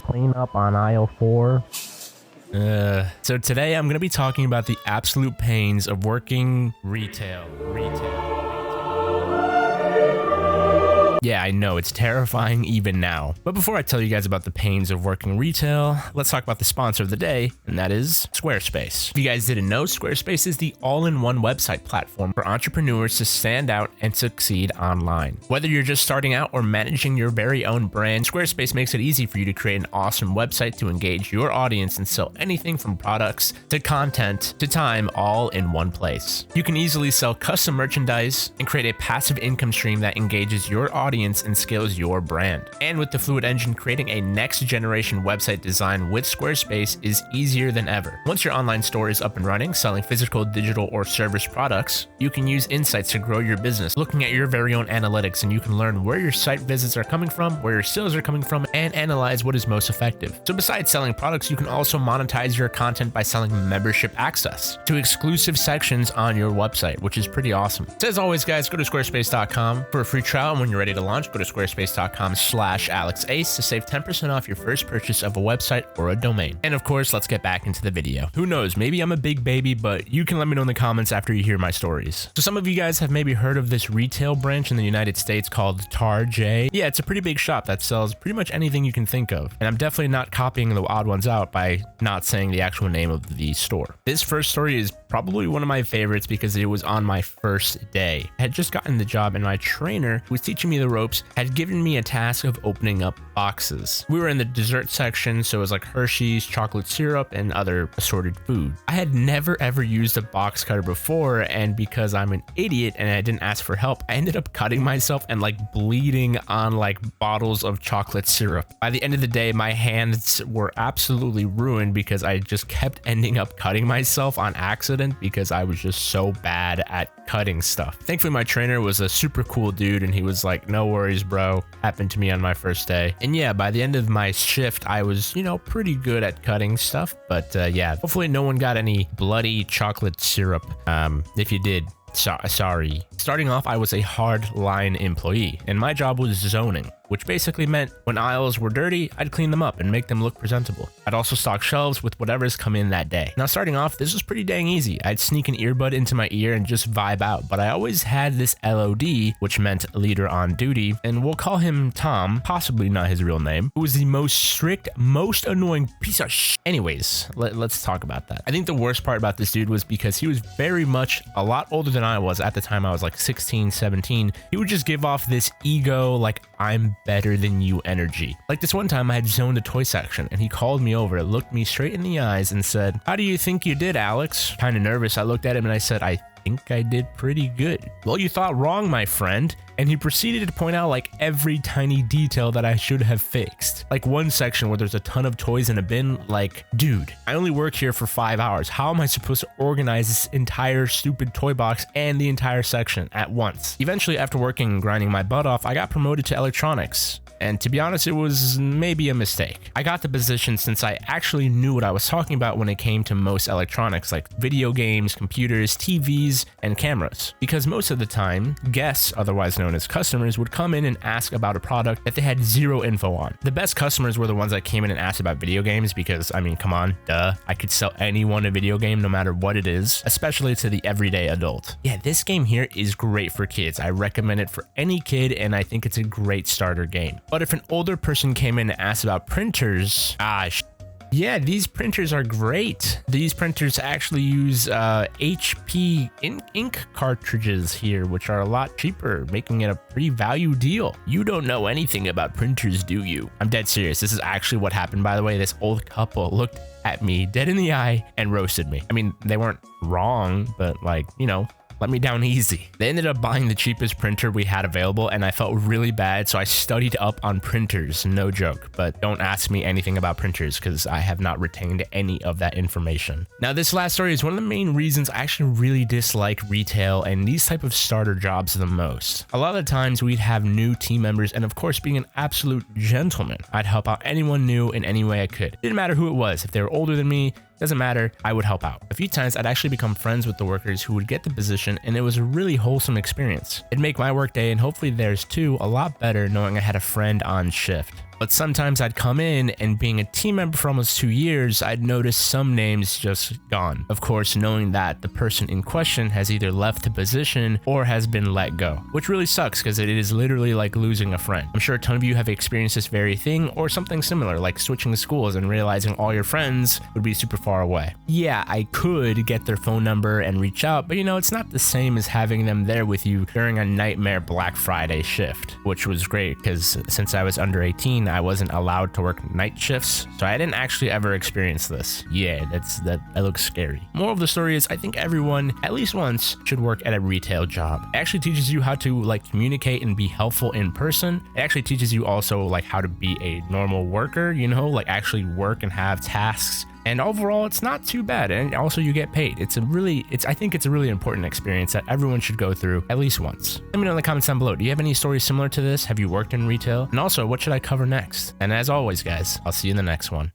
Clean up on aisle 4. So today I'm going to be talking about the absolute pains of working retail. Yeah, I know, it's terrifying even now. But before I tell you guys about the pains of working retail, let's talk about the sponsor of the day, and that is Squarespace. If you guys didn't know, Squarespace is the all-in-one website platform for entrepreneurs to stand out and succeed online. Whether you're just starting out or managing your very own brand, Squarespace makes it easy for you to create an awesome website to engage your audience and sell anything from products to content to time all in one place. You can easily sell custom merchandise and create a passive income stream that engages your audience and scales your brand. And with the Fluid Engine, creating a next generation website design with Squarespace is easier than ever. Once your online store is up and running, selling physical, digital, or service products, you can use insights to grow your business, looking at your very own analytics, and you can learn where your site visits are coming from, where your sales are coming from, and analyze what is most effective. So besides selling products, you can also monetize your content by selling membership access to exclusive sections on your website, which is pretty awesome. So as always, guys, go to squarespace.com for a free trial, and when you're ready to launch, go to squarespace.com/AlexAce to save 10% off your first purchase of a website or a domain. And of course, let's get back into the video. Who knows, maybe I'm a big baby, but you can let me know in the comments after you hear my stories. So some of you guys have maybe heard of this retail branch in the United States called Tarjay. Yeah, it's a pretty big shop that sells pretty much anything you can think of. And I'm definitely not copying the odd ones out by not saying the actual name of the store. This first story is probably one of my favorites because it was on my first day. I had just gotten the job and my trainer, who was teaching me the ropes, had given me a task of opening up boxes. We were in the dessert section, so it was like Hershey's, chocolate syrup, and other assorted food. I had never ever used a box cutter before, and because I'm an idiot and I didn't ask for help, I ended up cutting myself and like bleeding on like bottles of chocolate syrup. By the end of the day, my hands were absolutely ruined because I just kept ending up cutting myself on accident because I was just so bad at cutting stuff. Thankfully, my trainer was a super cool dude and he was like, no worries, bro. Happened to me on my first day. And yeah, by the end of my shift, I was, pretty good at cutting stuff. But yeah, hopefully no one got any bloody chocolate syrup. If you did, sorry. Starting off, I was a hardline employee and my job was zoning, which basically meant when aisles were dirty, I'd clean them up and make them look presentable. I'd also stock shelves with whatever's come in that day. Now, starting off, this was pretty dang easy. I'd sneak an earbud into my ear and just vibe out, but I always had this LOD, which meant leader on duty, and we'll call him Tom, possibly not his real name, who was the most strict, most annoying piece of shit. Anyways, let's talk about that. I think the worst part about this dude was because he was very much a lot older than I was. At the time, I was like 16, 17. He would just give off this ego, like, I'm better than you energy. Like this one time I had zoned the toy section and he called me over, looked me straight in the eyes and said, "How do you think you did, Alex?" Kind of nervous, I looked at him and I said, "I think I did pretty good." "Well, you thought wrong, my friend." And he proceeded to point out like every tiny detail that I should have fixed. Like one section where there's a ton of toys in a bin, like, dude, I only work here for 5 hours. How am I supposed to organize this entire stupid toy box and the entire section at once? Eventually, after working and grinding my butt off, I got promoted to electronics. And to be honest, it was maybe a mistake. I got the position since I actually knew what I was talking about when it came to most electronics, like video games, computers, TVs, and cameras. Because most of the time, guests, otherwise known as customers, would come in and ask about a product that they had zero info on. The best customers were the ones that came in and asked about video games because, I mean, come on, duh. I could sell anyone a video game no matter what it is, especially to the everyday adult. Yeah, this game here is great for kids. I recommend it for any kid, and I think it's a great starter game. But if an older person came in and asked about printers, yeah, these printers are great. These printers actually use HP ink cartridges here, which are a lot cheaper, making it a pretty value deal. You don't know anything about printers, do you? I'm dead serious. This is actually what happened, by the way. This old couple looked at me dead in the eye and roasted me. I mean, they weren't wrong, but like, let me down easy. They ended up buying the cheapest printer we had available and I felt really bad, so I studied up on printers, no joke. But don't ask me anything about printers because I have not retained any of that information. Now, this last story is one of the main reasons I actually really dislike retail and these type of starter jobs the most. A lot of the times we'd have new team members, and of course, being an absolute gentleman, I'd help out anyone new in any way I could. Didn't matter who it was. If they were older than me, doesn't matter, I would help out. A few times I'd actually become friends with the workers who would get the position, and it was a really wholesome experience. It'd make my work day, and hopefully theirs too, a lot better knowing I had a friend on shift. But sometimes I'd come in, and being a team member for almost 2 years, I'd notice some names just gone. Of course, knowing that the person in question has either left the position or has been let go, which really sucks because it is literally like losing a friend. I'm sure a ton of you have experienced this very thing or something similar, like switching schools and realizing all your friends would be super far away. Yeah, I could get their phone number and reach out, but it's not the same as having them there with you during a nightmare Black Friday shift, which was great because since I was under 18, I wasn't allowed to work night shifts, so I didn't actually ever experience this. Yeah, that looks scary. Moral of the story is I think everyone, at least once, should work at a retail job. It actually teaches you how to communicate and be helpful in person. It actually teaches you also how to be a normal worker, actually work and have tasks. And overall, it's not too bad, and also you get paid. I think it's a really important experience that everyone should go through at least once. Let me know in the comments down below. Do you have any stories similar to this? Have you worked in retail? And also, what should I cover next? And as always, guys, I'll see you in the next one.